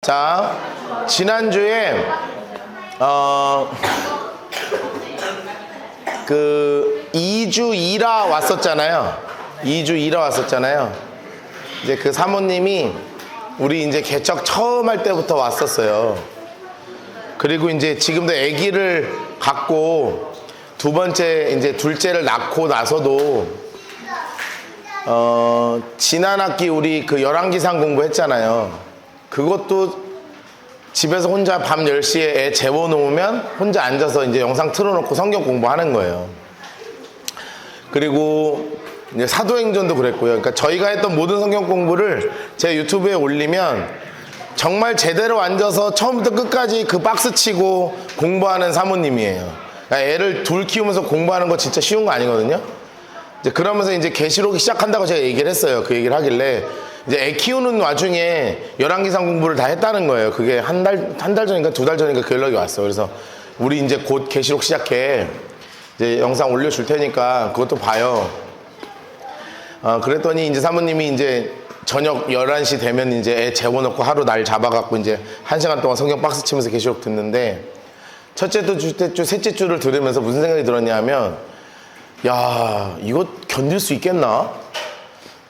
자, 지난주에 그 2주 2라 왔었잖아요. 2주 2라 왔었잖아요. 이제 그 사모님이 우리 이제 개척 처음 할 때부터 왔었어요. 그리고 이제 지금도 아기를 갖고 두 번째 이제 둘째를 낳고 나서도 지난 학기 우리 그 열왕기상 공부했잖아요. 그것도 집에서 혼자 밤 10시에 애 재워놓으면 혼자 앉아서 이제 영상 틀어놓고 성경 공부하는 거예요. 그리고 이제 사도행전도 그랬고요. 그러니까 저희가 했던 모든 성경 공부를 제 유튜브에 올리면 정말 제대로 앉아서 처음부터 끝까지 그 박스 치고 공부하는 사모님이에요. 그러니까 애를 둘 키우면서 공부하는 거 진짜 쉬운 거 아니거든요. 이제 그러면서 이제 계시록이 시작한다고 제가 얘기를 했어요. 그 얘기를 하길래 이제 애 키우는 와중에 열왕기상 공부를 다 했다는 거예요. 그게 한 달 전인가 두 달 전인가 그 연락이 왔어요. 그래서 우리 이제 곧 계시록 시작해. 이제 영상 올려줄 테니까 그것도 봐요. 그랬더니 이제 사모님이 이제 저녁 11시 되면 이제 애 재워놓고 하루 날 잡아갖고 이제 1시간 동안 성경 박스 치면서 계시록 듣는데 첫째 주, 둘째 주, 셋째 주를 들으면서 무슨 생각이 들었냐 하면 야, 이거 견딜 수 있겠나?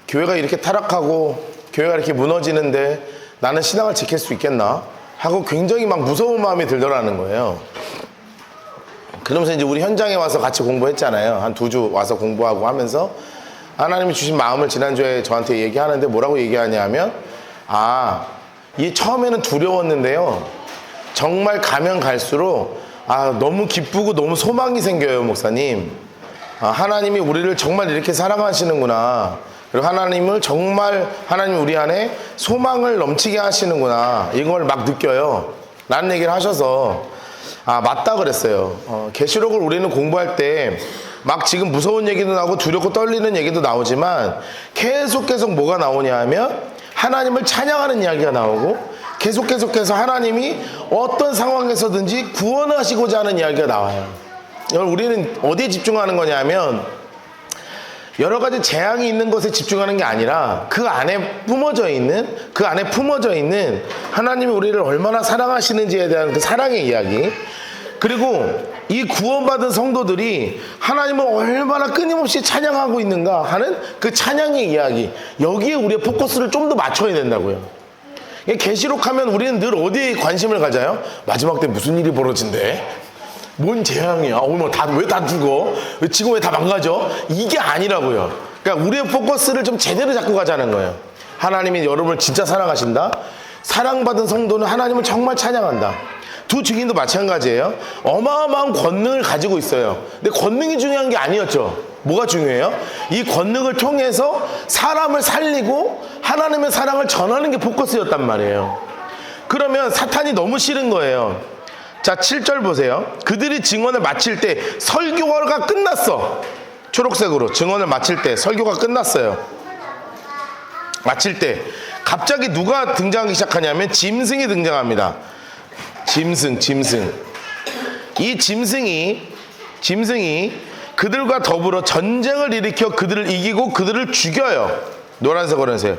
교회가 이렇게 타락하고 교회가 이렇게 무너지는데 나는 신앙을 지킬 수 있겠나? 하고 굉장히 막 무서운 마음이 들더라는 거예요. 그러면서 이제 우리 현장에 와서 같이 공부했잖아요. 한 2주 와서 공부하고 하면서 하나님이 주신 마음을 지난주에 저한테 얘기하는데 뭐라고 얘기하냐면 이 처음에는 두려웠는데요. 정말 가면 갈수록 너무 기쁘고 너무 소망이 생겨요, 목사님. 하나님이 우리를 정말 이렇게 사랑하시는구나. 그리고 하나님을 정말 하나님 우리 안에 소망을 넘치게 하시는구나. 이걸 막 느껴요. 라는 얘기를 하셔서 맞다 그랬어요. 계시록을 우리는 공부할 때 막 지금 무서운 얘기도 나오고 두렵고 떨리는 얘기도 나오지만 계속 뭐가 나오냐 하면 하나님을 찬양하는 이야기가 나오고 계속해서 하나님이 어떤 상황에서든지 구원하시고자 하는 이야기가 나와요. 우리는 어디에 집중하는 거냐면 여러 가지 재앙이 있는 것에 집중하는 게 아니라 그 안에 품어져 있는 하나님이 우리를 얼마나 사랑하시는지에 대한 그 사랑의 이야기, 그리고 이 구원받은 성도들이 하나님을 얼마나 끊임없이 찬양하고 있는가 하는 그 찬양의 이야기, 여기에 우리의 포커스를 좀 더 맞춰야 된다고요. 계시록 하면 우리는 늘 어디에 관심을 가져요? 마지막 때 무슨 일이 벌어진대? 뭔 재앙이야? 오늘 왜 다 죽어? 지금 왜 다 망가져? 이게 아니라고요. 그러니까 우리의 포커스를 좀 제대로 잡고 가자는 거예요. 하나님이 여러분을 진짜 사랑하신다. 사랑받은 성도는 하나님을 정말 찬양한다. 두 증인도 마찬가지예요. 어마어마한 권능을 가지고 있어요. 근데 권능이 중요한 게 아니었죠. 뭐가 중요해요? 이 권능을 통해서 사람을 살리고 하나님의 사랑을 전하는 게 포커스였단 말이에요. 그러면 사탄이 너무 싫은 거예요. 자, 7절 보세요. 그들이 증언을 마칠 때 설교가 끝났어. 초록색으로 증언을 마칠 때 설교가 끝났어요. 마칠 때 갑자기 누가 등장하기 시작하냐면 짐승이 등장합니다. 짐승. 이 짐승이 그들과 더불어 전쟁을 일으켜 그들을 이기고 그들을 죽여요. 노란색으로 해주세요.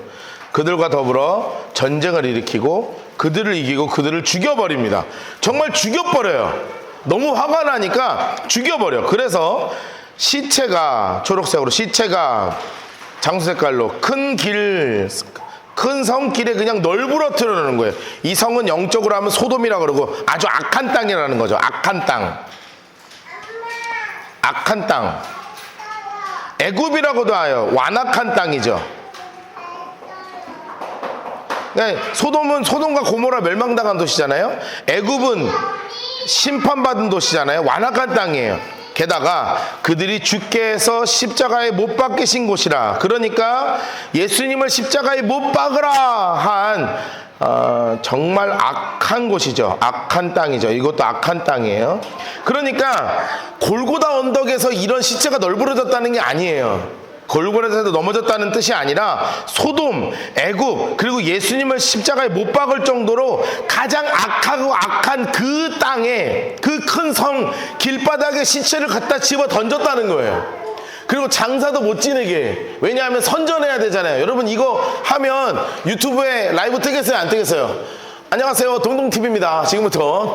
그들과 더불어 전쟁을 일으키고 그들을 이기고 그들을 죽여버립니다. 정말 죽여버려요. 너무 화가 나니까 죽여버려. 그래서 시체가 초록색으로, 시체가 장수색깔로 큰 성길에 그냥 널브러뜨려 놓는 거예요. 이 성은 영적으로 하면 소돔이라 그러고 아주 악한 땅이라는 거죠. 악한 땅. 애굽이라고도 하여 완악한 땅이죠. 네, 소돔과 고모라 멸망당한 도시잖아요. 애굽은 심판받은 도시잖아요. 완악한 땅이에요. 게다가 그들이 주께 해서 십자가에 못 박히신 곳이라. 그러니까 예수님을 십자가에 못 박으라 한 정말 악한 곳이죠. 악한 땅이죠. 이것도 악한 땅이에요. 그러니까 골고다 언덕에서 이런 시체가 널브러졌다는 게 아니에요. 골고다에서 넘어졌다는 뜻이 아니라 소돔, 애굽, 그리고 예수님을 십자가에 못 박을 정도로 가장 악하고 악한 그 땅에 그 큰 성 길바닥에 시체를 갖다 집어 던졌다는 거예요. 그리고 장사도 못 지내게. 왜냐하면 선전해야 되잖아요. 여러분 이거 하면 유튜브에 라이브 뜨겠어요? 안 뜨겠어요? 안녕하세요, 동동TV입니다. 지금부터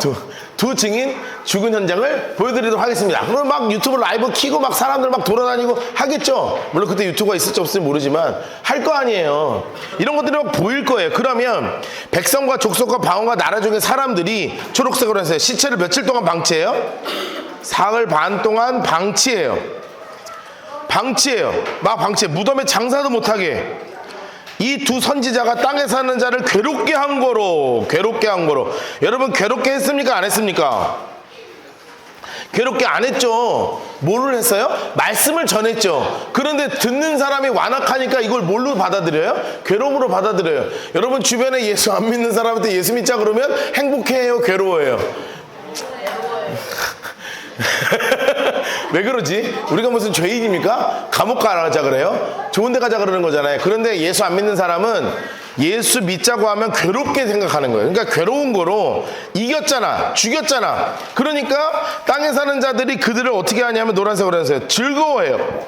두 증인 죽은 현장을 보여드리도록 하겠습니다. 그럼 막 유튜브 라이브 키고 막 사람들 막 돌아다니고 하겠죠. 물론 그때 유튜브가 있을지 없을지 모르지만 할 거 아니에요. 이런 것들이 막 보일 거예요. 그러면 백성과 족속과 방언과 나라 중에 사람들이 초록색으로 해서 시체를 며칠 동안 방치해요? 사흘 반 동안 방치해요. 막 방치해. 무덤에 장사도 못하게. 이 두 선지자가 땅에 사는 자를 괴롭게 한 거로. 여러분 괴롭게 했습니까? 안 했습니까? 괴롭게 안 했죠. 뭐를 했어요? 말씀을 전했죠. 그런데 듣는 사람이 완악하니까 이걸 뭘로 받아들여요? 괴로움으로 받아들여요. 여러분 주변에 예수 안 믿는 사람한테 예수 믿자 그러면 행복해요? 괴로워해요? 왜 그러지? 우리가 무슨 죄인입니까? 감옥 가자 그래요? 좋은 데 가자 그러는 거잖아요. 그런데 예수 안 믿는 사람은 예수 믿자고 하면 괴롭게 생각하는 거예요. 그러니까 괴로운 거로 이겼잖아, 죽였잖아. 그러니까 땅에 사는 자들이 그들을 어떻게 하냐면 노란색으로 해서 즐거워해요.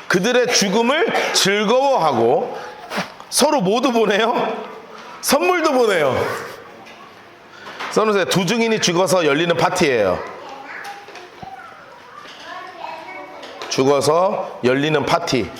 그들의 죽음을 즐거워하고 서로 모두 보내요. 선물도 보내요. 써놓으세요. 두 증인이 죽어서 열리는 파티예요. 죽어서 열리는 파티.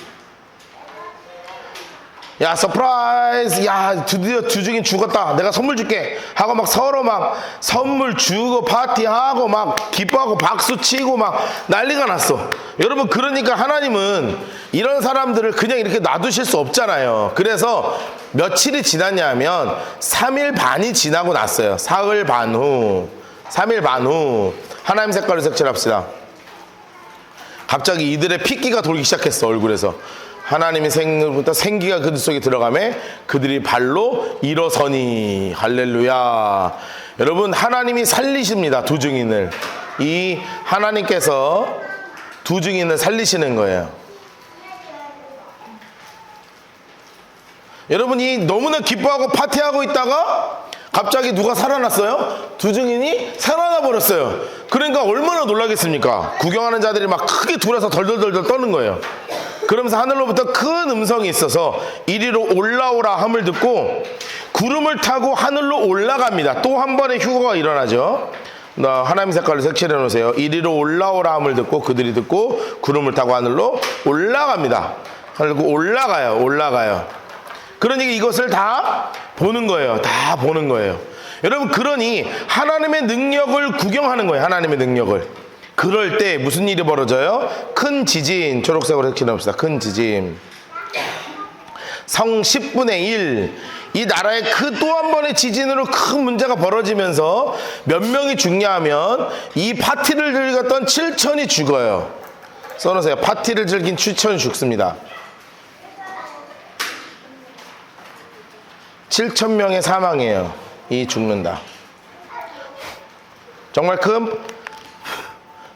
야, 서프라이즈! 야, 드디어 두 증인 죽었다. 내가 선물 줄게. 하고 막 서로 막 선물 주고 파티하고 막 기뻐하고 박수 치고 막 난리가 났어. 여러분, 그러니까 하나님은 이런 사람들을 그냥 이렇게 놔두실 수 없잖아요. 그래서 며칠이 지났냐 하면 3일 반이 지나고 났어요. 사흘 반 후. 3일 반 후. 하나님 색깔로 색칠합시다. 갑자기 이들의 핏기가 돌기 시작했어, 얼굴에서. 하나님이 생부터 생기가 그들 속에 들어가매 그들이 발로 일어서니. 할렐루야. 여러분, 하나님이 살리십니다. 두 증인을. 이 하나님께서 두 증인을 살리시는 거예요. 여러분이 너무나 기뻐하고 파티하고 있다가 갑자기 누가 살아났어요? 두 증인이 살아나 버렸어요. 그러니까 얼마나 놀라겠습니까? 구경하는 자들이 막 크게 둘러서 덜덜덜 떠는 거예요. 그러면서 하늘로부터 큰 음성이 있어서 이리로 올라오라 함을 듣고 구름을 타고 하늘로 올라갑니다. 또 한 번의 휴거가 일어나죠. 하나님 색깔로 색칠해 놓으세요. 이리로 올라오라 함을 듣고 그들이 듣고 구름을 타고 하늘로 올라갑니다. 그리고 올라가요. 그러니까 이것을 다 보는 거예요. 여러분, 그러니 하나님의 능력을 구경하는 거예요. 하나님의 능력을. 그럴 때 무슨 일이 벌어져요? 큰 지진. 초록색으로 색칠해봅시다. 큰 지진. 성 10분의 1. 이 나라에 그 또 한 번의 지진으로 큰 문제가 벌어지면서 몇 명이 죽냐 하면 이 파티를 즐겼던 7천이 죽어요. 써놓으세요. 파티를 즐긴 7천이 죽습니다. 7,000명의 사망이에요. 이 죽는다. 정말 큰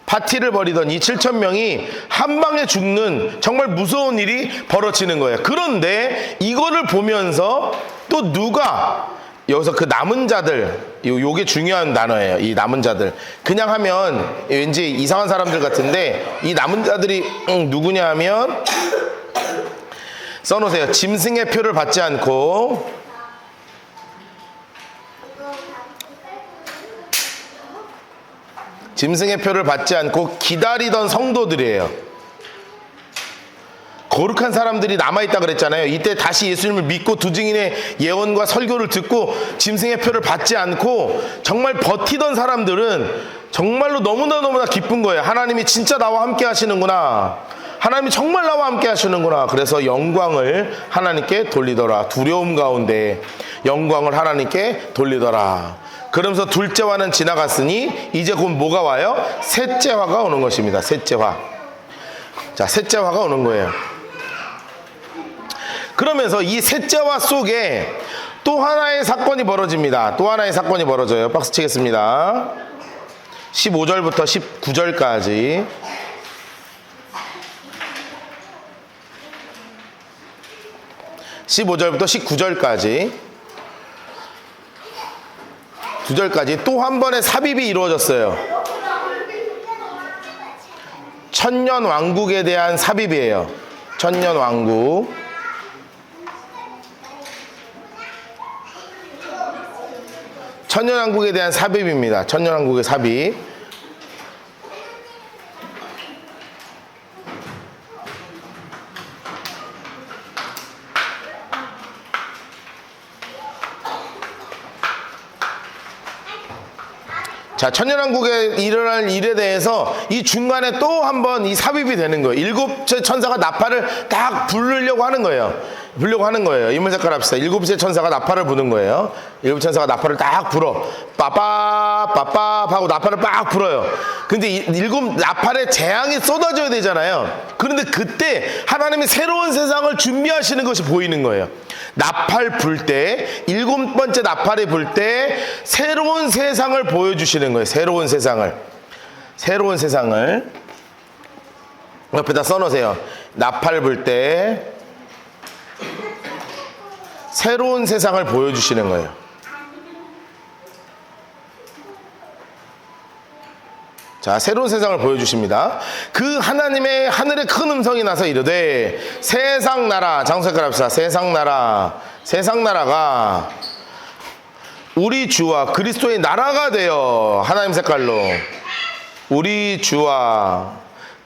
파티를 벌이던 이 7,000명이 한 방에 죽는 정말 무서운 일이 벌어지는 거예요. 그런데 이거를 보면서 또 누가 여기서 그 남은 자들, 요게 중요한 단어예요. 이 남은 자들. 그냥 하면 왠지 이상한 사람들 같은데 이 남은 자들이 누구냐 하면 써놓으세요. 짐승의 표를 받지 않고 짐승의 표를 받지 않고 기다리던 성도들이에요. 거룩한 사람들이 남아있다 그랬잖아요. 이때 다시 예수님을 믿고 두 증인의 예언과 설교를 듣고 짐승의 표를 받지 않고 정말 버티던 사람들은 정말로 너무나 기쁜 거예요. 하나님이 진짜 나와 함께 하시는구나. 하나님이 정말 나와 함께 하시는구나. 그래서 영광을 하나님께 돌리더라. 두려움 가운데 영광을 하나님께 돌리더라. 그러면서 둘째 화는 지나갔으니 이제 곧 뭐가 와요? 셋째 화가 오는 것입니다. 셋째 화. 자, 셋째 화가 오는 거예요. 그러면서 이 셋째 화 속에 또 하나의 사건이 벌어집니다. 또 하나의 사건이 벌어져요. 박수 치겠습니다. 15절부터 19절까지. (15절부터) (19절까지) 9절까지 또 한 번의 삽입이 이루어졌어요. 천년 왕국에 대한 삽입이에요. 천년 왕국. 천년왕국에 대한 삽입입니다. 천년왕국의 삽입. 자, 천년왕국에 일어날 일에 대해서 이 중간에 또 한 번 이 삽입이 되는 거예요. 일곱째 천사가 나팔을 딱 부르려고 하는 거예요. 인물색깔 합시다. 일곱째 천사가 나팔을 부는 거예요. 일곱 천사가 나팔을 딱 불어. 빠빠 빠빠 하고 나팔을 빡 불어요. 근데 일곱 나팔에 재앙이 쏟아져야 되잖아요. 그런데 그때 하나님이 새로운 세상을 준비하시는 것이 보이는 거예요. 나팔 불 때, 일곱 번째 나팔이 불 때 새로운 세상을 보여주시는 거예요. 새로운 세상을 옆에다 써놓으세요. 나팔 불 때 새로운 세상을 보여주시는 거예요. 자, 새로운 세상을 보여주십니다. 그 하나님의 하늘에 큰 음성이 나서 이르되 세상 나라, 장수색깔 합시다. 세상 나라가 우리 주와 그리스도의 나라가 되어, 하나님 색깔로 우리 주와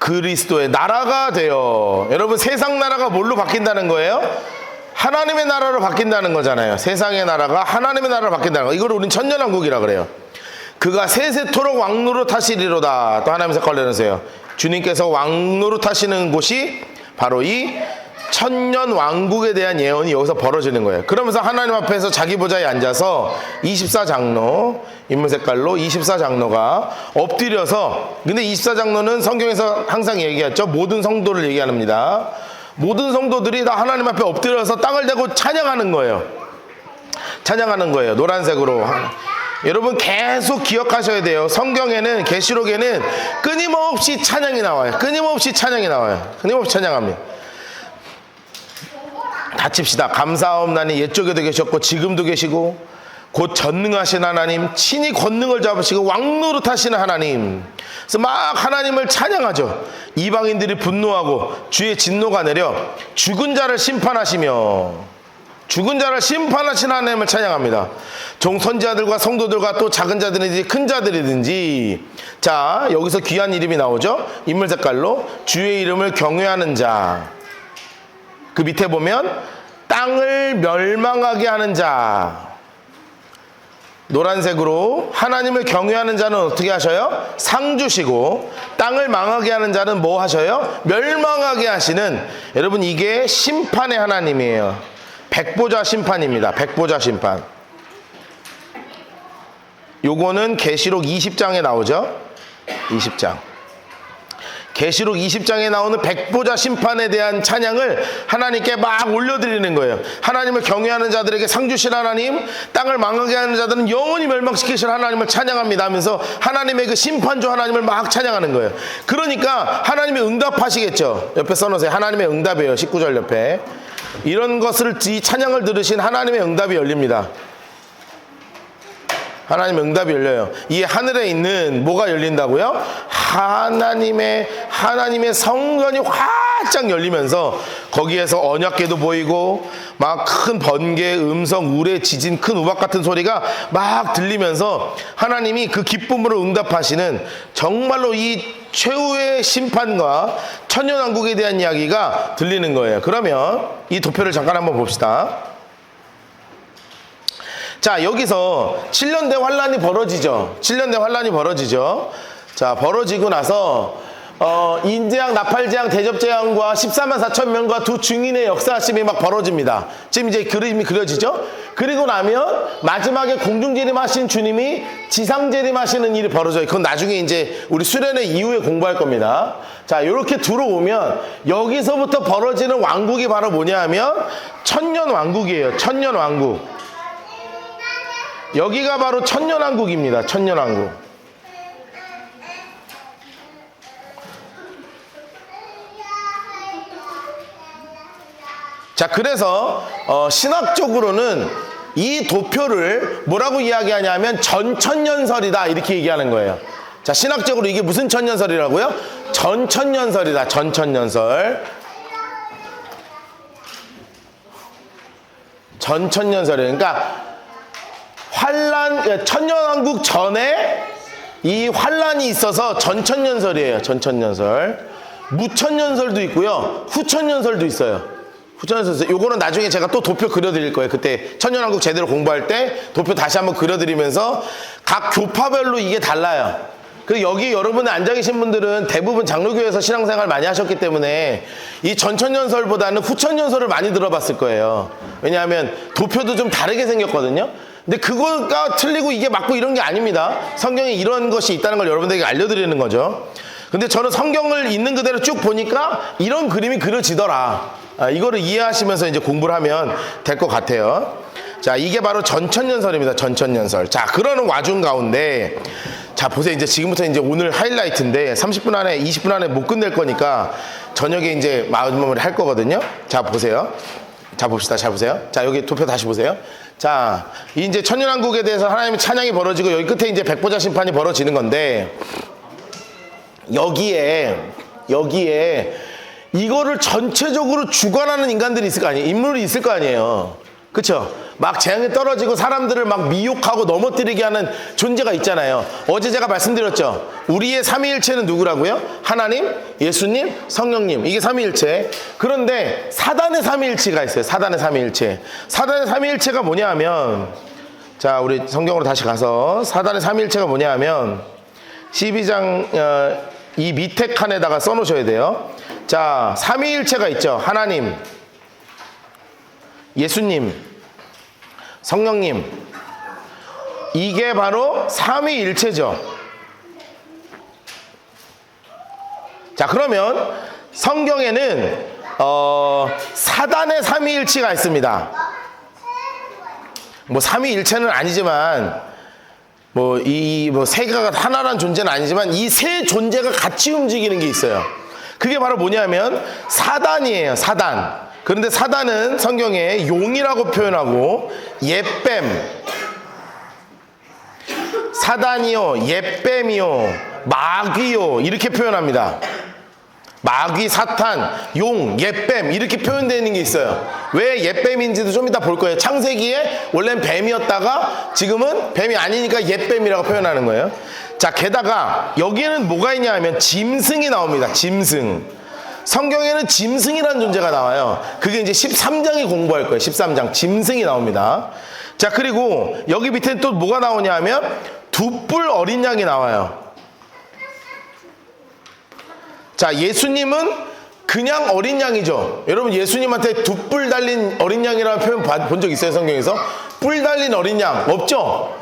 그리스도의 나라가 되어. 여러분, 세상 나라가 뭘로 바뀐다는 거예요? 하나님의 나라로 바뀐다는 거잖아요. 세상의 나라가 하나님의 나라로 바뀐다는 거. 이걸 우린 천년왕국이라 그래요. 그가 세세토록 왕노릇 하시리로다. 또 하나님 색깔 내놓으세요. 주님께서 왕노릇 하시는 곳이 바로 이 천년왕국에 대한 예언이 여기서 벌어지는 거예요. 그러면서 하나님 앞에서 자기 보좌에 앉아서 24장로, 인물 색깔로 24장로가 엎드려서, 근데 24장로는 성경에서 항상 얘기했죠. 모든 성도를 얘기합니다. 모든 성도들이 다 하나님 앞에 엎드려서 땅을 대고 찬양하는 거예요. 노란색으로. 여러분, 계속 기억하셔야 돼요. 성경에는, 계시록에는 끊임없이 찬양이 나와요. 끊임없이 찬양합니다. 다칩시다. 감사하옵나니 옛적에도 계셨고 지금도 계시고 곧 전능하신 하나님, 친히 권능을 잡으시고 왕노릇 하시는 하나님. 그래서 막 하나님을 찬양하죠. 이방인들이 분노하고 주의 진노가 내려 죽은 자를 심판하신 하나님을 찬양합니다. 종 선지자들과 성도들과 또 작은 자들이든지 큰 자들이든지. 자, 여기서 귀한 이름이 나오죠. 인물 색깔로 주의 이름을 경외하는 자. 그 밑에 보면 땅을 멸망하게 하는 자. 노란색으로 하나님을 경외하는 자는 어떻게 하셔요? 상 주시고, 땅을 망하게 하는 자는 뭐 하셔요? 멸망하게 하시는. 여러분, 이게 심판의 하나님이에요. 백보자 심판입니다. 백보자 심판. 요거는 계시록 20장에 나오죠. 20장. 계시록 20장에 나오는 백보자 심판에 대한 찬양을 하나님께 막 올려드리는 거예요. 하나님을 경외하는 자들에게 상 주실 하나님, 땅을 망하게 하는 자들은 영원히 멸망시키실 하나님을 찬양합니다 하면서 하나님의 그 심판주 하나님을 막 찬양하는 거예요. 그러니까 하나님이 응답하시겠죠. 옆에 써놓으세요. 하나님의 응답이에요. 19절 옆에. 이런 것을, 이 찬양을 들으신 하나님의 응답이 열립니다. 하나님의 응답이 열려요. 이 하늘에 있는 뭐가 열린다고요? 하나님의 성전이 활짝 열리면서 거기에서 언약궤도 보이고 막 큰 번개, 음성, 우레, 지진, 큰 우박 같은 소리가 막 들리면서 하나님이 그 기쁨으로 응답하시는, 정말로 이 최후의 심판과 천년왕국에 대한 이야기가 들리는 거예요. 그러면 이 도표를 잠깐 한번 봅시다. 자, 여기서 7년대 환란이 벌어지죠. 자, 벌어지고 나서 인재앙, 나팔재앙, 대접재앙과 14만 4천 명과 두 증인의 역사심이 막 벌어집니다. 지금 이제 그림이 그려지죠. 그리고 나면 마지막에 공중재림하신 주님이 지상재림하시는 일이 벌어져요. 그건 나중에 이제 우리 수련회 이후에 공부할 겁니다. 자, 이렇게 들어오면 여기서부터 벌어지는 왕국이 바로 뭐냐 하면 천년왕국이에요. 천년왕국. 여기가 바로 천년왕국입니다. 천년왕국. 자, 그래서 신학적으로는 이 도표를 뭐라고 이야기하냐면 전천년설이다, 이렇게 얘기하는 거예요. 자, 신학적으로 이게 무슨 천년설이라고요? 전천년설이다. 전천년설. 전천년설이에요. 그러니까 천년왕국 전에 이 환란이 있어서 전천년설이에요. 전천년설. 무천년설도 있고요. 후천년설도 있어요. 후천년설. 요거는 나중에 제가 또 도표 그려드릴 거예요. 그때 천년왕국 제대로 공부할 때 도표 다시 한번 그려드리면서 각 교파별로 이게 달라요. 그리고 여기 여러분 앉아 계신 분들은 대부분 장로교에서 신앙생활 많이 하셨기 때문에 이 전천년설보다는 후천년설을 많이 들어봤을 거예요. 왜냐하면 도표도 좀 다르게 생겼거든요. 근데 그거가 틀리고 이게 맞고 이런 게 아닙니다. 성경에 이런 것이 있다는 걸 여러분들에게 알려드리는 거죠. 근데 저는 성경을 있는 그대로 쭉 보니까 이런 그림이 그려지더라. 이거를 이해하시면서 이제 공부를 하면 될 것 같아요. 자, 이게 바로 전천년설입니다. 전천년설. 자, 그러는 와중 가운데 자, 보세요. 이제 지금부터 이제 오늘 하이라이트인데 30분 안에 20분 안에 못 끝낼 거니까 저녁에 이제 마무리 할 거거든요. 자, 보세요. 자, 봅시다. 잘 보세요. 자, 여기 도표 다시 보세요. 자, 이제 천년왕국에 대해서 하나님의 찬양이 벌어지고 여기 끝에 이제 백보자 심판이 벌어지는 건데 여기에 이거를 전체적으로 주관하는 인간들이 있을 거 아니에요. 인물이 있을 거 아니에요. 그쵸? 막 재앙에 떨어지고 사람들을 막 미혹하고 넘어뜨리게 하는 존재가 있잖아요. 어제 제가 말씀드렸죠. 우리의 삼위일체는 누구라고요? 하나님, 예수님, 성령님. 이게 삼위일체. 그런데 사단의 삼위일체가 있어요. 사단의 삼위일체. 사단의 삼위일체가 뭐냐 하면 자, 우리 성경으로 다시 가서 사단의 삼위일체가 뭐냐 하면 12장 이 밑에 칸에다가 써놓으셔야 돼요. 자, 삼위일체가 있죠. 하나님, 예수님, 성령님. 이게 바로 삼위일체죠. 자, 그러면 성경에는 사단의 삼위일체가 있습니다. 뭐 삼위일체는 아니지만 세계가 하나란 존재는 아니지만 이 세 존재가 같이 움직이는 게 있어요. 그게 바로 뭐냐면 사단이에요. 사단. 그런데 사단은 성경에 용이라고 표현하고 옓뱀, 사단이요, 옓뱀이요, 마귀요 이렇게 표현합니다. 마귀, 사탄, 용, 옓뱀 이렇게 표현되는 게 있어요. 왜 옓뱀인지도 좀 이따 볼 거예요. 창세기에 원래는 뱀이었다가 지금은 뱀이 아니니까 옓뱀이라고 표현하는 거예요. 자, 게다가 여기에는 뭐가 있냐 하면 짐승이 나옵니다. 짐승. 성경에는 짐승이라는 존재가 나와요. 그게 이제 13장이 공부할 거예요. 13장 짐승이 나옵니다. 자, 그리고 여기 밑에 또 뭐가 나오냐 하면 두 뿔 어린 양이 나와요. 자, 예수님은 그냥 어린 양이죠. 여러분 예수님한테 두 뿔 달린 어린 양이라는 표현 본 적 있어요? 성경에서? 뿔 달린 어린 양 없죠?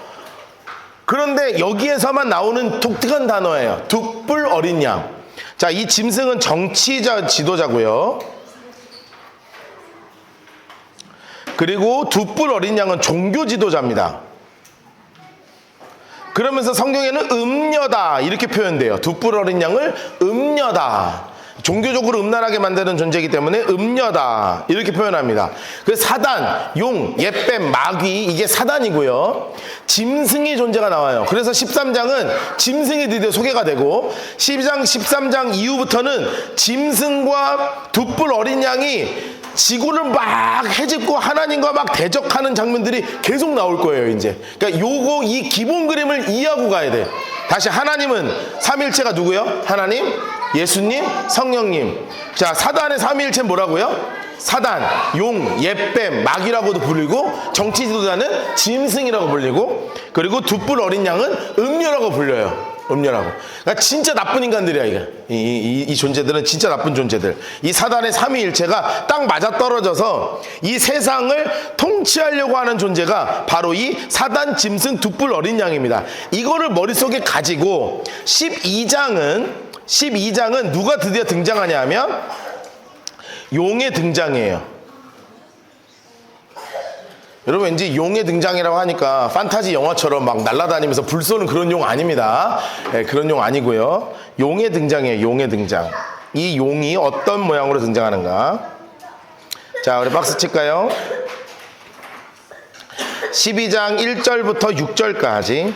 그런데 여기에서만 나오는 독특한 단어예요. 두 뿔 어린 양. 자, 이 짐승은 정치자 지도자고요. 그리고 두 뿔 어린 양은 종교 지도자입니다. 그러면서 성경에는 음녀다 이렇게 표현돼요. 두 뿔 어린 양을 음녀다. 종교적으로 음란하게 만드는 존재이기 때문에 음녀다 이렇게 표현합니다. 그래서 사단, 용, 옓뱀, 마귀 이게 사단이고요. 짐승이 존재가 나와요. 그래서 13장은 짐승이 드디어 소개가 되고 12장, 13장 이후부터는 짐승과 두 뿔 어린 양이 지구를 막 헤집고 하나님과 막 대적하는 장면들이 계속 나올 거예요. 이제 그러니까 이 기본 그림을 이해하고 가야 돼. 다시 하나님은 삼위일체가 누구요? 하나님, 예수님, 성령님. 자, 사단의 삼위일체는 뭐라고요? 사단, 용, 옓뱀, 마귀라고도 불리고 정치 지도자는 짐승이라고 불리고 그리고 두 뿔 어린 양은 음녀라고 불려요. 음녀라고. 그러니까 진짜 나쁜 인간들이야 이게. 이 존재들은 진짜 나쁜 존재들. 이 사단의 삼위일체가 딱 맞아떨어져서 이 세상을 통치하려고 하는 존재가 바로 이 사단, 짐승, 두 뿔 어린 양입니다. 이거를 머릿속에 가지고 12장은 누가 드디어 등장하냐 하면 용의 등장이에요. 여러분 왠지 용의 등장이라고 하니까 판타지 영화처럼 막 날아다니면서 불 쏘는 그런 용 아닙니다. 네, 그런 용 아니고요. 용의 등장이에요. 용의 등장. 이 용이 어떤 모양으로 등장하는가. 자, 우리 박스 칠까요? 12장 1절부터 6절까지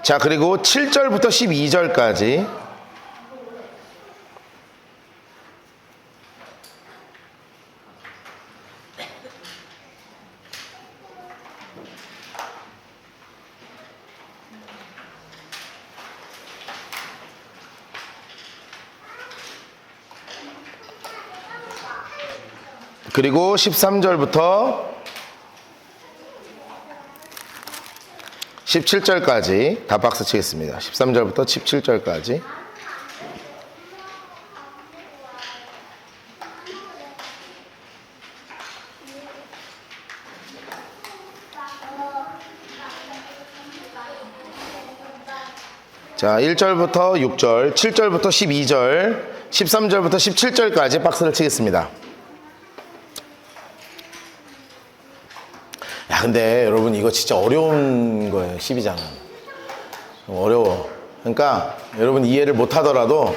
자, 그리고 7절부터 12절까지 그리고 13절부터 17절까지 다 박스 치겠습니다. 13절부터 17절까지. 자, 1절부터 6절, 7절부터 12절, 13절부터 17절까지 박스를 치겠습니다. 야, 근데 여러분 이거 진짜 어려운 거예요. 12장은 어려워. 그러니까 여러분 이해를 못 하더라도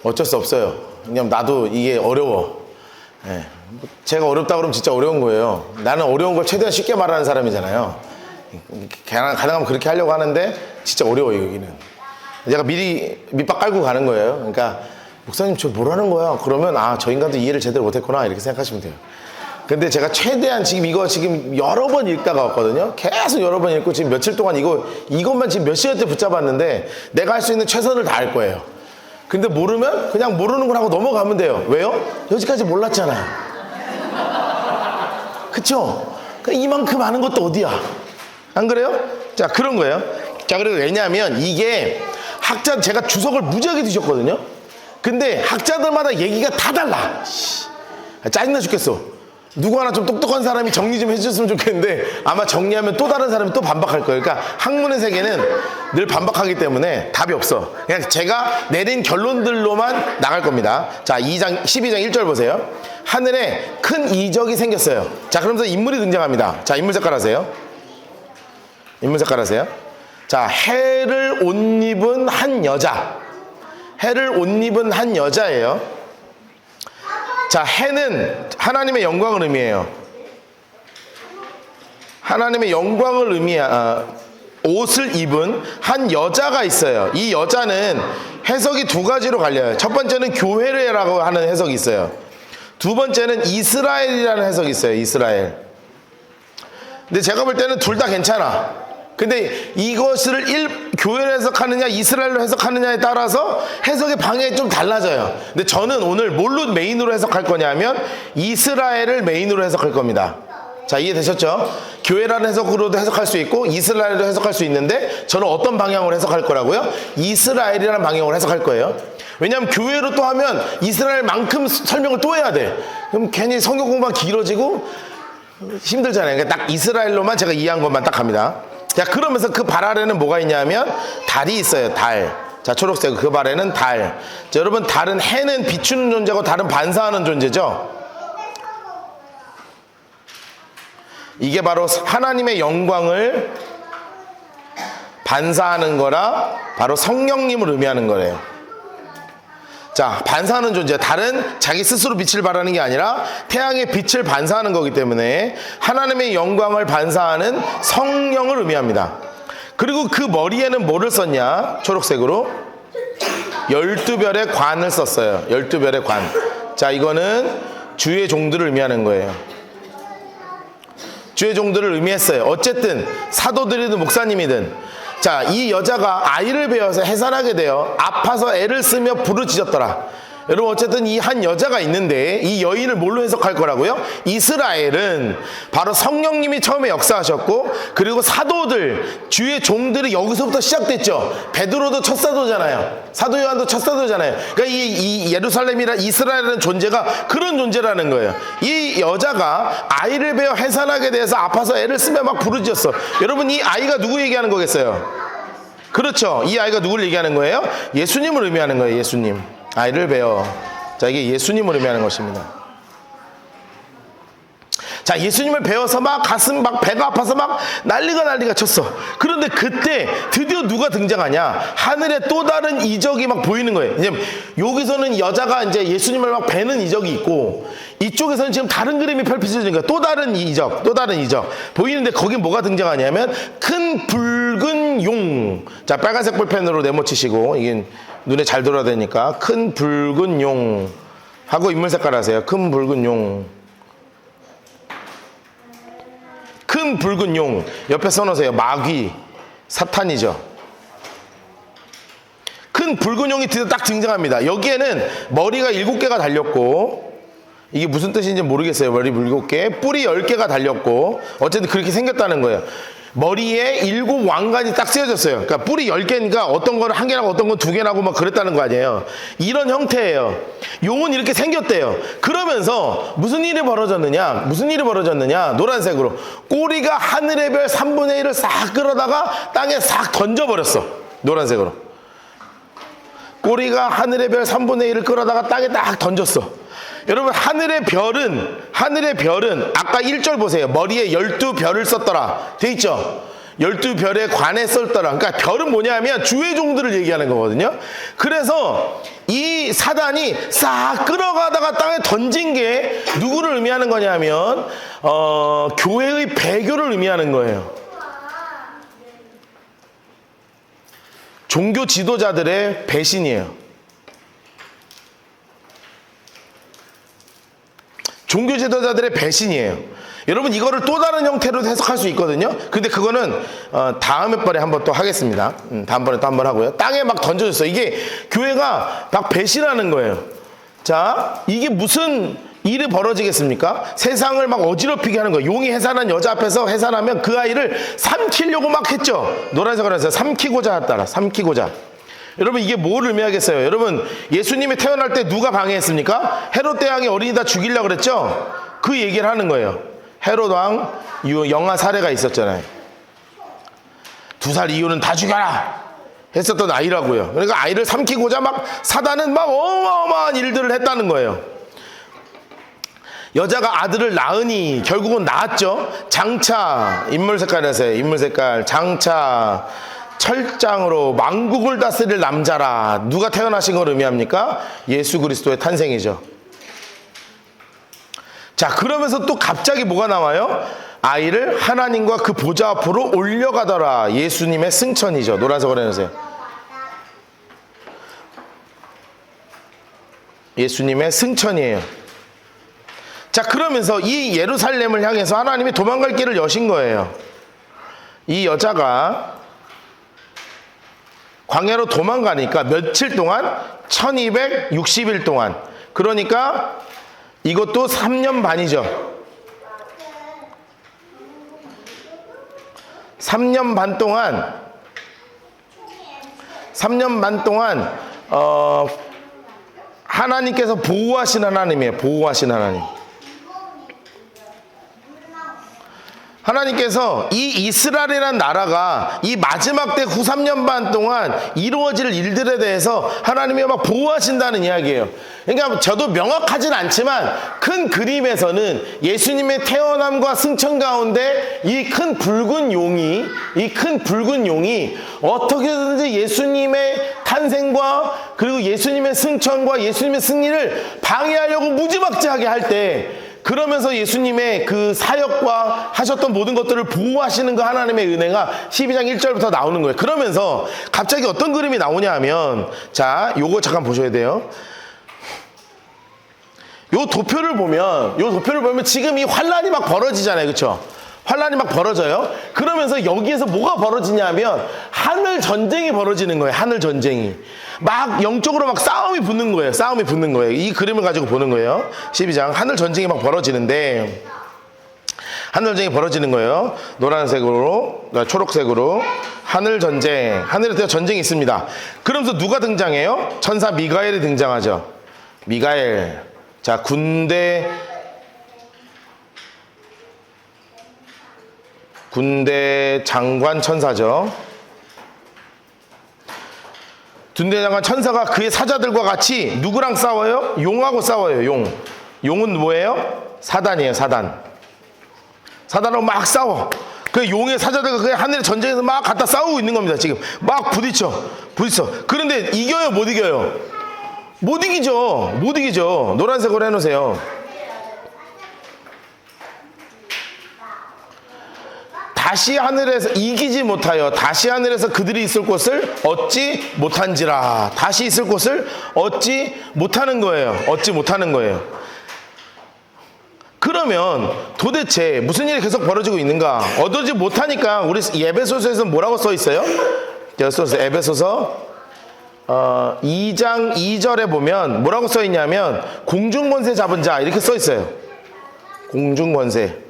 어쩔 수 없어요. 왜냐면 나도 이게 어려워. 예. 제가 어렵다 그러면 진짜 어려운 거예요. 나는 어려운 걸 최대한 쉽게 말하는 사람이잖아요. 가능하면 그렇게 하려고 하는데 진짜 어려워요. 여기는 제가 미리 밑밥 깔고 가는 거예요. 그러니까 목사님 저 뭐라는 거야? 그러면 아, 저 인간도 이해를 제대로 못했구나 이렇게 생각하시면 돼요. 근데 제가 최대한 지금 이거 지금 여러 번 읽다가 왔거든요. 계속 여러 번 읽고 지금 며칠 동안 이것만 지금 몇 시간째 붙잡았는데 내가 할 수 있는 최선을 다할 거예요. 근데 모르면 그냥 모르는 걸 하고 넘어가면 돼요. 왜요? 여기까지 몰랐잖아요. 그쵸? 이만큼 아는 것도 어디야? 안 그래요? 자, 그런 거예요. 자, 그리고 왜냐하면 이게 제가 주석을 무지하게 뒤졌거든요. 근데 학자들마다 얘기가 다 달라. 짜증나 죽겠어. 누구 하나 좀 똑똑한 사람이 정리 좀 해줬으면 좋겠는데 아마 정리하면 또 다른 사람이 또 반박할 거예요. 그러니까 학문의 세계는 늘 반박하기 때문에 답이 없어. 그냥 제가 내린 결론들로만 나갈 겁니다. 자, 12장 1절 보세요. 하늘에 큰 이적이 생겼어요. 자, 그러면서 인물이 등장합니다. 자, 인물 색깔 하세요. 인물 색깔 하세요. 자, 해를 옷 입은 한 여자. 해를 옷 입은 한 여자예요. 자, 해는 하나님의 영광을 의미해요. 하나님의 영광을 옷을 입은 한 여자가 있어요. 이 여자는 해석이 두 가지로 갈려요. 첫 번째는 교회라고 하는 해석이 있어요. 두 번째는 이스라엘이라는 해석이 있어요. 이스라엘. 근데 제가 볼 때는 둘 다 괜찮아. 근데 이것을 교회로 해석하느냐 이스라엘로 해석하느냐에 따라서 해석의 방향이 좀 달라져요. 근데 저는 오늘 뭘로 메인으로 해석할 거냐면 이스라엘을 메인으로 해석할 겁니다. 자, 이해되셨죠? 교회라는 해석으로도 해석할 수 있고 이스라엘로 해석할 수 있는데 저는 어떤 방향으로 해석할 거라고요? 이스라엘이라는 방향으로 해석할 거예요. 왜냐하면 교회로 또 하면 이스라엘만큼 설명을 또 해야 돼. 그럼 괜히 성경 공부가 길어지고 힘들잖아요. 그러니까 딱 이스라엘로만 제가 이해한 것만 딱 합니다. 자, 그러면서 그 발 아래는 뭐가 있냐면 달이 있어요. 달. 자, 초록색 그 발에는 달. 자, 여러분 달은 해는 비추는 존재고 달은 반사하는 존재죠. 이게 바로 하나님의 영광을 반사하는 거라 바로 성령님을 의미하는 거래요. 자, 반사하는 존재. 달은 자기 스스로 빛을 발하는 게 아니라 태양의 빛을 반사하는 거기 때문에 하나님의 영광을 반사하는 성령을 의미합니다. 그리고 그 머리에는 뭐를 썼냐? 초록색으로 12별의 관을 썼어요. 12별의 관. 자, 이거는 주의 종들을 의미하는 거예요. 주의 종들을 의미했어요. 어쨌든 사도들이든 목사님이든 자, 이 여자가 아이를 배워서 해산하게 되어 아파서 애를 쓰며 부르짖었더라. 여러분 어쨌든 이 한 여자가 있는데 이 여인을 뭘로 해석할 거라고요? 이스라엘은 바로 성령님이 처음에 역사하셨고 그리고 사도들 주의 종들이 여기서부터 시작됐죠. 베드로도 첫 사도잖아요. 사도 요한도 첫 사도잖아요. 그러니까 이 예루살렘이라 이스라엘이라는 존재가 그런 존재라는 거예요. 이 여자가 아이를 배워 해산하게 돼서 아파서 애를 쓰며 막 부르짖었어. 여러분 이 아이가 누구 얘기하는 거겠어요? 그렇죠. 이 아이가 누구를 얘기하는 거예요? 예수님을 의미하는 거예요. 예수님. 아이를 배워. 자, 이게 예수님을 의미하는 것입니다. 자, 예수님을 배워서 막 배가 아파서 막 난리가 쳤어. 그런데 그때 드디어 누가 등장하냐? 하늘에 또 다른 이적이 막 보이는 거예요. 이제 여기서는 여자가 이제 예수님을 막 배는 이적이 있고 이쪽에서는 지금 다른 그림이 펼쳐지는 거예요. 또 다른 이적 보이는데 거긴 뭐가 등장하냐면 큰 붉은 용. 자, 빨간색 볼펜으로 네모치시고 이게 눈에 잘 들어야 되니까 큰 붉은 용 하고 인물 색깔 하세요. 큰 붉은 용. 큰 붉은 용 옆에 써놓으세요. 마귀, 사탄이죠. 큰 붉은 용이 드디어 딱 등장합니다. 여기에는 머리가 7개가 달렸고 이게 무슨 뜻인지 모르겠어요. 머리 7개, 뿔이 10개가 달렸고 어쨌든 그렇게 생겼다는 거예요. 머리에 7 왕관이 딱 쓰여졌어요. 그러니까 뿔이 10개니까 어떤 거는 1개 나고 어떤 건 2개 나고 막 그랬다는 거 아니에요. 이런 형태예요. 용은 이렇게 생겼대요. 그러면서 무슨 일이 벌어졌느냐? 노란색으로 꼬리가 하늘의 별 3분의 1을 싹 끌어다가 땅에 싹 던져버렸어. 노란색으로 꼬리가 하늘의 별 3분의 1을 끌어다가 땅에 딱 던졌어. 여러분, 하늘의 별은 아까 1절 보세요. 머리에 12별을 썼더라 돼 있죠. 12별에 관해 썼더라. 그러니까 별은 뭐냐면 주의 종들을 얘기하는 거거든요. 그래서 이 사단이 싹 끌어가다가 땅에 던진 게 누구를 의미하는 거냐면 교회의 배교를 의미하는 거예요. 종교 지도자들의 배신이에요. 종교 지도자들의 배신이에요. 여러분, 이거를 또 다른 형태로 해석할 수 있거든요. 근데 그거는 다음에 번에 한번 또 하겠습니다. 다음번에 또 한번 하고요. 땅에 막 던져줬어요. 이게 교회가 막 배신하는 거예요. 자, 이게 무슨 일이 벌어지겠습니까? 세상을 막 어지럽히게 하는 거예요. 용이 해산한 여자 앞에서 해산하면 그 아이를 삼키려고 막 했죠. 노란색으로 해서 삼키고자 했다라. 삼키고자. 여러분, 이게 뭘 의미하겠어요? 여러분, 예수님이 태어날 때 누가 방해했습니까? 헤롯 대왕이 어린이 다 죽이려고 그랬죠? 그 얘기를 하는 거예요. 헤롯 왕 영아 사례가 있었잖아요. 2살 이후는 다 죽여라 했었던 아이라고요. 그러니까 아이를 삼키고자 막 사단은 막 어마어마한 일들을 했다는 거예요. 여자가 아들을 낳으니 결국은 낳았죠. 장차, 인물 색깔에서요. 인물 색깔. 장차 철장으로 만국을 다스릴 남자라. 누가 태어나신 걸 의미합니까? 예수 그리스도의 탄생이죠. 자, 그러면서 또 갑자기 뭐가 나와요? 아이를 하나님과 그 보좌 앞으로 올려가더라. 예수님의 승천이죠. 노란색으로 해놓으세요. 예수님의 승천이에요. 자, 그러면서 이 예루살렘을 향해서 하나님이 도망갈 길을 여신 거예요. 이 여자가 광야로 도망가니까 며칠 동안 1260일 동안, 그러니까 이것도 3년 반이죠. 3년 반 동안 하나님께서 보호하신 하나님이에요. 보호하신 하나님. 하나님께서 이 이스라엘이라는 나라가 이 마지막 때 후 3년 반 동안 이루어질 일들에 대해서 하나님이 막 보호하신다는 이야기예요. 그러니까 저도 명확하진 않지만 큰 그림에서는 예수님의 태어남과 승천 가운데 이 큰 붉은 용이 어떻게든지 예수님의 탄생과 그리고 예수님의 승천과 예수님의 승리를 방해하려고 무지막지하게 할 때, 그러면서 예수님의 그 사역과 하셨던 모든 것들을 보호하시는 그 하나님의 은혜가 12장 1절부터 나오는 거예요. 그러면서 갑자기 어떤 그림이 나오냐 하면, 자, 요거 잠깐 보셔야 돼요. 요 도표를 보면 지금 이 환란이 막 벌어지잖아요. 그렇죠? 환란이 막 벌어져요. 그러면서 여기에서 뭐가 벌어지냐면 하늘 전쟁이 벌어지는 거예요. 하늘 전쟁이. 막 영적으로 막 싸움이 붙는 거예요. 이 그림을 가지고 보는 거예요. 12장 하늘 전쟁이 막 벌어지는데, 하늘 전쟁이 벌어지는 거예요. 노란색으로, 초록색으로 하늘 전쟁. 하늘에 전쟁이 있습니다. 그러면서 누가 등장해요? 천사 미가엘이 등장하죠. 미가엘. 자, 군대 장관 천사죠. 군대 장관 천사가 그의 사자들과 같이 누구랑 싸워요? 용하고 싸워요. 용은 뭐예요? 사단이에요. 사단하고 막 싸워. 그 용의 사자들과 그 하늘의 전쟁에서 막 갖다 싸우고 있는 겁니다. 지금 막 부딪혀. 그런데 이겨요? 못 이겨요? 못 이기죠. 노란색으로 해놓으세요. 다시 하늘에서 이기지 못하여 다시 하늘에서 그들이 있을 곳을 얻지 못한지라. 다시 있을 곳을 얻지 못하는 거예요. 그러면 도대체 무슨 일이 계속 벌어지고 있는가? 얻지 못하니까 우리 에베소서에서 뭐라고 써 있어요? 에베소서 2장 2절에 보면 뭐라고 써 있냐면 공중권세 잡은 자 이렇게 써 있어요. 공중권세.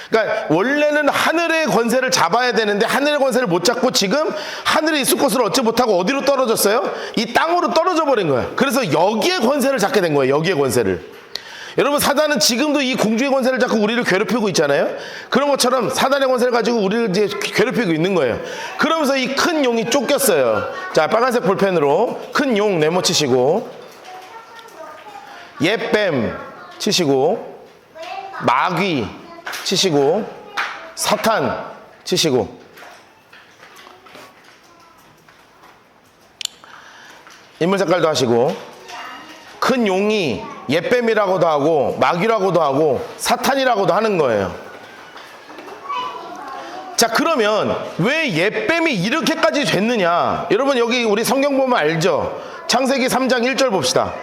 그러니까 원래는 하늘의 권세를 잡아야 되는데 하늘의 권세를 못 잡고 지금 하늘에 있을 것을 얻지 못하고 어디로 떨어졌어요? 이 땅으로 떨어져 버린 거예요. 그래서 여기에 권세를 잡게 된 거예요. 여기에 권세를. 여러분 사단은 지금도 이 공중의 권세를 잡고 우리를 괴롭히고 있잖아요. 그런 것처럼 사단의 권세를 가지고 우리를 이제 괴롭히고 있는 거예요. 그러면서 이 큰 용이 쫓겼어요. 자, 빨간색 볼펜으로 큰 용 네모 치시고, 옛뱀 치시고, 마귀 치시고, 사탄 치시고, 인물 색깔도 하시고, 큰 용이 옛뱀이라고도 하고 마귀라고도 하고 사탄이라고도 하는 거예요. 자, 그러면 왜 옛뱀이 이렇게까지 됐느냐? 여러분 여기 우리 성경 보면 알죠? 창세기 3장 1절 봅시다.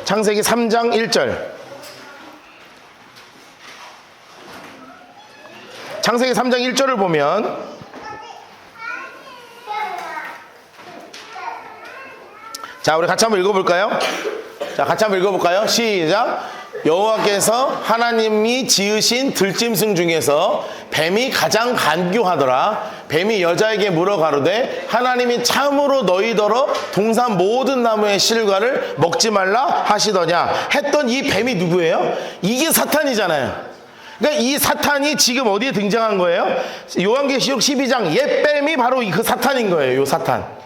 창세기 3장 1절. 창세기 3장 1절을 보면 자, 우리 같이 한번 읽어볼까요? 자, 같이 한번 읽어볼까요? 시작. 여호와께서 하나님이 지으신 들짐승 중에서 뱀이 가장 간교하더라. 뱀이 여자에게 물어 가로되 하나님이 참으로 너희더러 동산 모든 나무의 실과를 먹지 말라 하시더냐 했던 이 뱀이 누구예요? 이게 사탄이잖아요. 그러니까 이 사탄이 지금 어디에 등장한 거예요? 요한계시록 12장 옛뱀이 바로 그 사탄인 거예요. 요 사탄.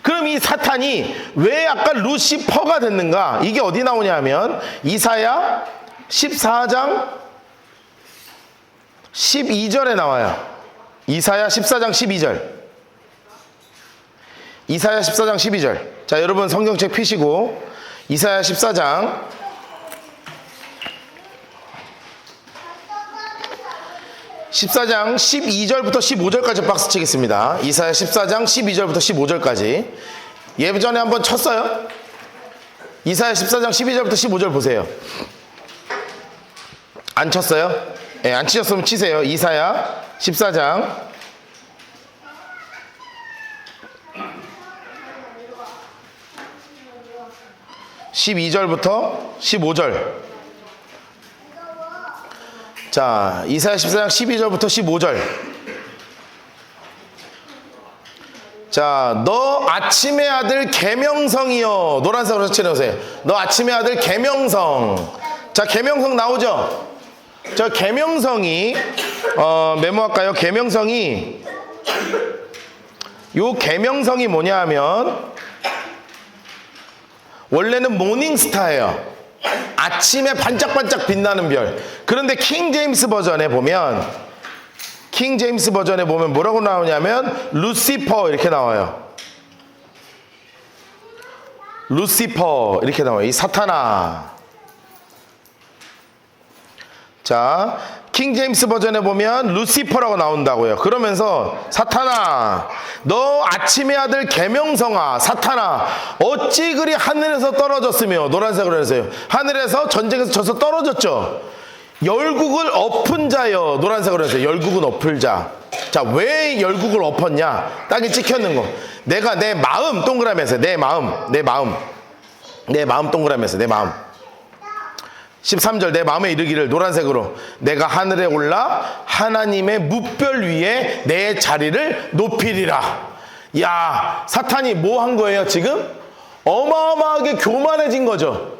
그럼 이 사탄이 왜 아까 루시퍼가 됐는가? 이게 어디 나오냐 하면 이사야 14장 12절에 나와요. 이사야 14장 12절. 이사야 14장 12절. 자, 여러분 성경책 펴시고 이사야 14장 12절부터 15절까지 박스 치겠습니다. 이사야 14장 12절부터 15절까지. 예전에 한번 쳤어요? 이사야 14장 12절부터 15절 보세요. 안 쳤어요? 네, 안 치셨으면 치세요. 이사야 14장 12절부터 15절. 자, 이사야 14장 12절부터 15절. 자, 너 아침의 아들 계명성이여. 노란색으로 칠해보세요. 너 아침의 아들 계명성. 자, 계명성 나오죠? 저 계명성이 메모할까요? 계명성이 요 계명성이 뭐냐 하면 원래는 모닝스타예요. 아침에 반짝반짝 빛나는 별. 그런데 킹 제임스 버전에 보면 뭐라고 나오냐면 루시퍼 이렇게 나와요. 루시퍼 이렇게 나와요. 이 사탄아. 자, 킹 제임스 버전에 보면 루시퍼라고 나온다고요. 그러면서 사탄아, 너 아침의 아들 계명성아, 사탄아, 어찌 그리 하늘에서 떨어졌으며. 노란색으로 해서요. 하늘에서 전쟁에서 져서 떨어졌죠. 열국을 엎은 자여. 노란색으로 해서 열국은 엎을 자. 자, 왜 열국을 엎었냐? 땅에 찍혀있는 거. 내가 내 마음 동그라미에서 내 마음 동그라미에서 내 마음. 13절 내 마음에 이르기를. 노란색으로 내가 하늘에 올라 하나님의 뭇별 위에 내 자리를 높이리라. 야, 사탄이 뭐 한 거예요 지금? 어마어마하게 교만해진 거죠.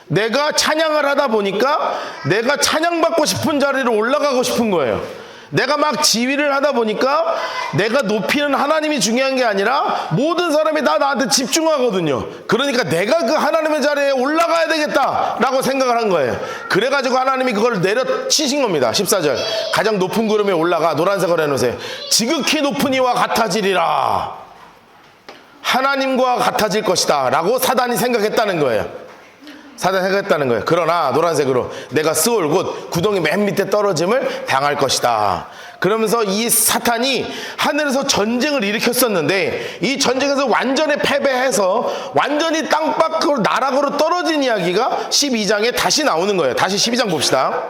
내가 찬양을 하다 보니까 내가 찬양받고 싶은 자리로 올라가고 싶은 거예요. 내가 막 지휘를 하다 보니까 내가 높이는 하나님이 중요한 게 아니라 모든 사람이 다 나한테 집중하거든요. 그러니까 내가 그 하나님의 자리에 올라가야 되겠다라고 생각을 한 거예요. 그래가지고 하나님이 그걸 내려치신 겁니다. 14절 가장 높은 구름에 올라가. 노란색으로 해놓으세요. 지극히 높은 이와 같아지리라. 하나님과 같아질 것이다 라고 사단이 생각했다는 거예요. 그러나 노란색으로 내가 스올 곧 구덩이 맨 밑에 떨어짐을 당할 것이다. 그러면서 이 사탄이 하늘에서 전쟁을 일으켰었는데 이 전쟁에서 완전히 패배해서 완전히 땅 밖으로 나락으로 떨어진 이야기가 12장에 다시 나오는 거예요. 다시 12장 봅시다.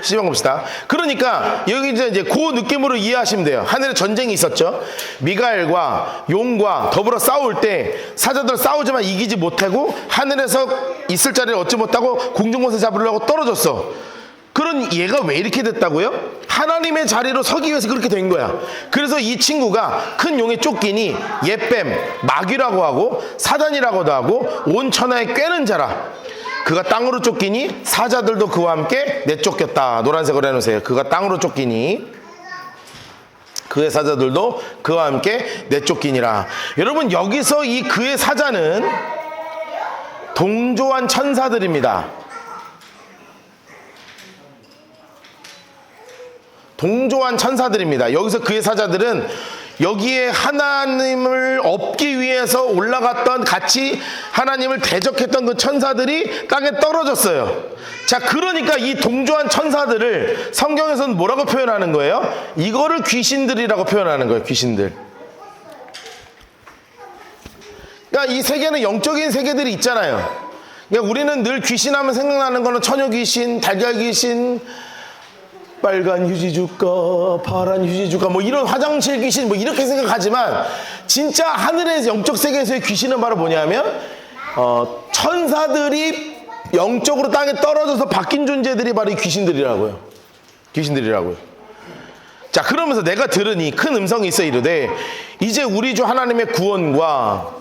시집안 봅시다. 그러니까 여기 이제 그 느낌으로 이해하시면 돼요. 하늘에 전쟁이 있었죠. 미가엘과 용과 더불어 싸울 때 사자들 싸우지만 이기지 못하고 하늘에서 있을 자리를 얻지 못하고 궁중곳에 잡으려고 떨어졌어. 그런 얘가 왜 이렇게 됐다고요? 하나님의 자리로 서기 위해서 그렇게 된 거야. 그래서 이 친구가 큰 용에 쫓기니 옛뱀, 마귀라고 하고 사단이라고도 하고 온 천하에 꿰는 자라. 그가 땅으로 쫓기니 사자들도 그와 함께 내쫓겼다. 노란색으로 해놓으세요. 그가 땅으로 쫓기니 그의 사자들도 그와 함께 내쫓기니라. 여러분, 여기서 이 그의 사자는 동조한 천사들입니다. 동조한 천사들입니다. 여기서 그의 사자들은 여기에 하나님을 얻기 위해서 올라갔던, 같이 하나님을 대적했던 그 천사들이 땅에 떨어졌어요. 자, 그러니까 이 동조한 천사들을 성경에서는 뭐라고 표현하는 거예요? 이거를 귀신들이라고 표현하는 거예요. 귀신들. 그러니까 이 세계는 영적인 세계들이 있잖아요. 그러니까 우리는 늘 귀신하면 생각나는 거는 처녀 귀신, 달걀 귀신, 빨간 휴지주가, 파란 휴지주가, 뭐 이런 화장실 귀신, 뭐 이렇게 생각하지만 진짜 하늘의 영적 세계에서의 귀신은 바로 뭐냐면 천사들이 영적으로 땅에 떨어져서 바뀐 존재들이 바로 이 귀신들이라고요. 귀신들이라고요. 자, 그러면서 내가 들으니 큰 음성이 있어 이르되 이제 우리 주 하나님의 구원과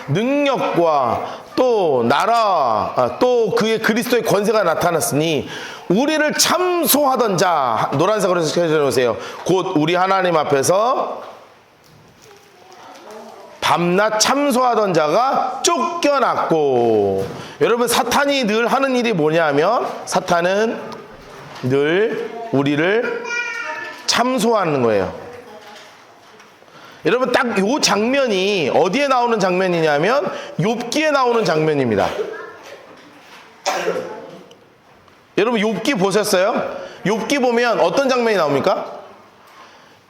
능력과 또 나라, 또 그의 그리스도의 권세가 나타났으니 우리를 참소하던 자, 노란색으로 해주세요. 곧 우리 하나님 앞에서 밤낮 참소하던 자가 쫓겨났고. 여러분, 사탄이 늘 하는 일이 뭐냐면 사탄은 늘 우리를 참소하는 거예요. 여러분, 딱 요 장면이 어디에 나오는 장면이냐면 욥기에 나오는 장면입니다. 여러분, 욥기 보셨어요? 욥기 보면 어떤 장면이 나옵니까?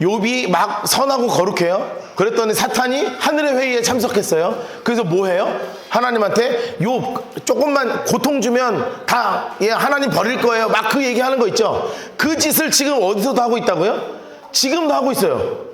욥이 막 선하고 거룩해요. 그랬더니 사탄이 하늘의 회의에 참석했어요. 그래서 뭐 해요? 하나님한테 욥 조금만 고통 주면 다 하나님 버릴 거예요. 막 그 얘기하는 거 있죠. 그 짓을 지금 어디서도 하고 있다고요? 지금도 하고 있어요.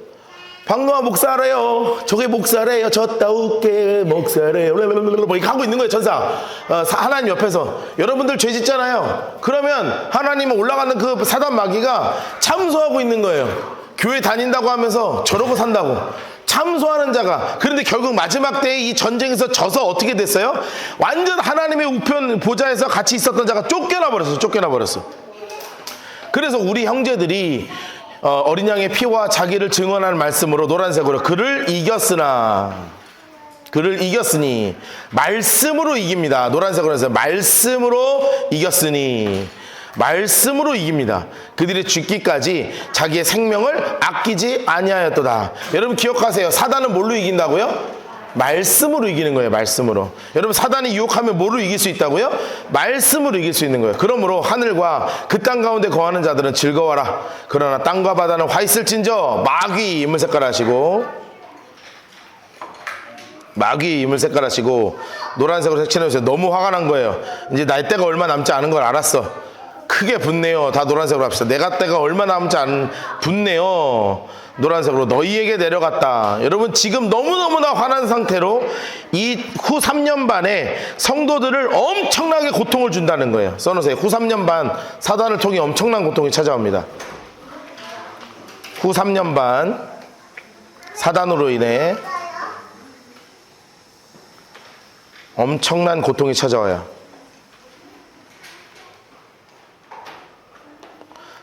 박노아 목사래요. 저게 목사래요. 저따우게 목사래요. 뭐 이렇게 하고 있는 거예요, 천사. 하나님 옆에서. 여러분들 죄 짓잖아요. 그러면 하나님은 올라가는 그 사단 마귀가 참소하고 있는 거예요. 교회 다닌다고 하면서 저러고 산다고. 참소하는 자가. 그런데 결국 마지막 때에 이 전쟁에서 져서 어떻게 됐어요? 완전 하나님의 우편 보좌에서 같이 있었던 자가 쫓겨나 버렸어. 그래서 우리 형제들이 어린 양의 피와 자기를 증언하는 말씀으로 노란색으로 그를 이겼으니 말씀으로 이깁니다. 노란색으로 해서 말씀으로 이겼으니 말씀으로 이깁니다. 그들이 죽기까지 자기의 생명을 아끼지 아니하였도다. 여러분 기억하세요. 사단은 뭘로 이긴다고요? 말씀으로 이기는 거예요. 말씀으로. 여러분, 사단이 유혹하면 뭐로 이길 수 있다고요? 말씀으로 이길 수 있는 거예요. 그러므로 하늘과 그 땅 가운데 거하는 자들은 즐거워라. 그러나 땅과 바다는 화 있을진저 마귀 이물색깔 하시고 노란색으로 색칠해주세요. 너무 화가 난 거예요. 이제 날 때가 얼마 남지 않은 걸 알았어. 크게 분내요. 다 노란색으로 합시다. 내가 때가 얼마 남지 않은 분내요. 노란색으로 너희에게 내려갔다. 여러분, 지금 너무너무나 화난 상태로 이 후 3년 반에 성도들을 엄청나게 고통을 준다는 거예요. 써놓으세요. 후 3년 반 사단을 통해 엄청난 고통이 찾아옵니다. 후 3년 반 사단으로 인해 엄청난 고통이 찾아와요.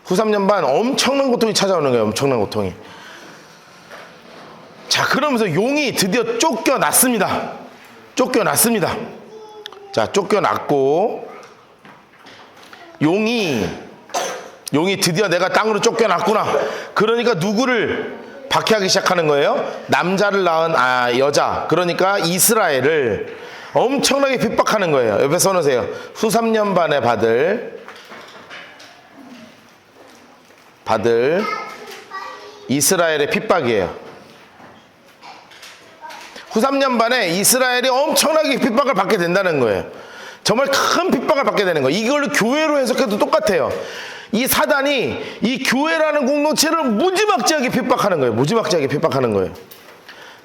후 3년 반 엄청난 고통이 찾아오는 거예요. 엄청난 고통이. 자, 그러면서 용이 드디어 쫓겨났습니다. 자, 쫓겨났고 용이 드디어 내가 땅으로 쫓겨났구나. 그러니까 누구를 박해하기 시작하는 거예요? 남자를 낳은 여자, 그러니까 이스라엘을 엄청나게 핍박하는 거예요. 옆에 써놓으세요. 후 3년 반에 받을 이스라엘의 핍박이에요. 후 3년 반에 이스라엘이 엄청나게 핍박을 받게 된다는 거예요. 정말 큰 핍박을 받게 되는 거예요. 이걸로 교회로 해석해도 똑같아요. 이 사단이 이 교회라는 공동체를 무지막지하게 핍박하는 거예요. 무지막지하게 핍박하는 거예요.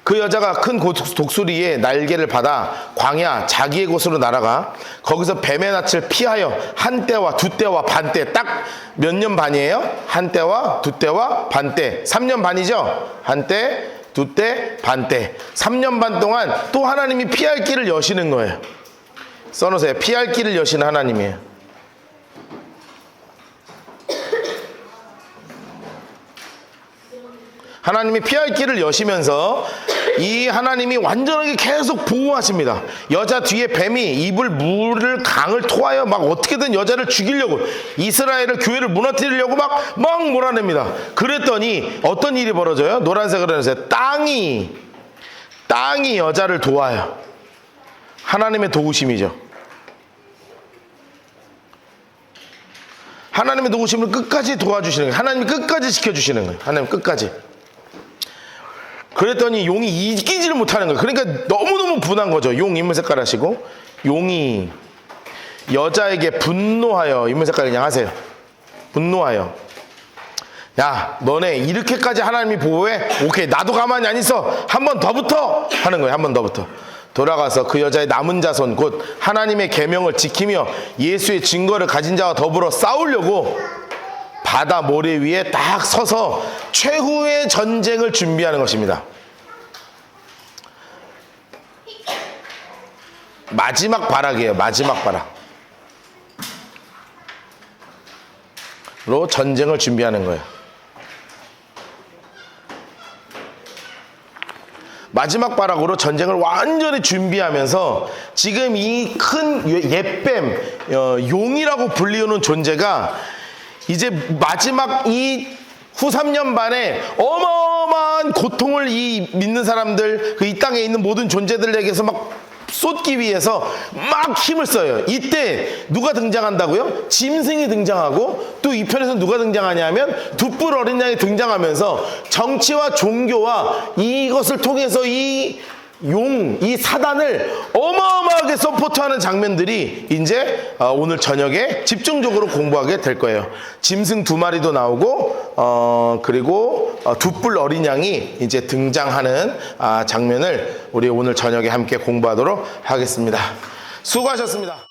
그 여자가 큰 독수리에 날개를 받아 광야 자기의 곳으로 날아가 거기서 뱀의 낯을 피하여 한 때와 두 때와 반 때, 딱 몇 년 반이에요? 한 때와 두 때와 반 때. 3년 반이죠? 한 때, 두 때, 반 때. 3년 반 동안 또 하나님이 피할 길을 여시는 거예요. 써놓으세요. 피할 길을 여시는 하나님이에요. 하나님이 피할 길을 여시면서 이 하나님이 완전하게 계속 보호하십니다. 여자 뒤에 뱀이 입을 물을 강을 토하여 막 어떻게든 여자를 죽이려고, 이스라엘을 교회를 무너뜨리려고 막 몰아냅니다. 그랬더니 어떤 일이 벌어져요? 노란색으로 해서 땅이 여자를 도와요. 하나님의 도우심이죠. 하나님의 도우심을 끝까지 도와주시는 거예요. 하나님이 끝까지 지켜주시는 거예요. 하나님 끝까지. 그랬더니 용이 이기지를 못하는 거예요. 그러니까 너무너무 분한 거죠. 용 인물 색깔 하시고, 용이 여자에게 분노하여, 인물 색깔 그냥 하세요. 분노하여, 야 너네 이렇게까지 하나님이 보호해? 오케이, 나도 가만히 안 있어. 한 번 더 붙어 하는 거예요. 한 번 더 붙어. 돌아가서 그 여자의 남은 자손, 곧 하나님의 계명을 지키며 예수의 증거를 가진 자와 더불어 싸우려고 바다 모래 위에 딱 서서 최후의 전쟁을 준비하는 것입니다. 마지막 발악이에요. 마지막 발악로 전쟁을 준비하는 거예요. 마지막 발악으로 전쟁을 완전히 준비하면서 지금 이 큰 옛뱀, 용이라고 불리우는 존재가 이제 마지막 이 후 3년 반에 어마어마한 고통을 이 믿는 사람들, 그 이 땅에 있는 모든 존재들에게서 막 쏟기 위해서 막 힘을 써요. 이때 누가 등장한다고요? 짐승이 등장하고, 또 이 편에서 누가 등장하냐면 둣불 어린 양이 등장하면서 정치와 종교와 이것을 통해서 이 사단을 어마어마하게 서포트하는 장면들이 이제 오늘 저녁에 집중적으로 공부하게 될 거예요. 짐승 2마리도 나오고 그리고 둣불 어린 양이 이제 등장하는 장면을 우리 오늘 저녁에 함께 공부하도록 하겠습니다. 수고하셨습니다.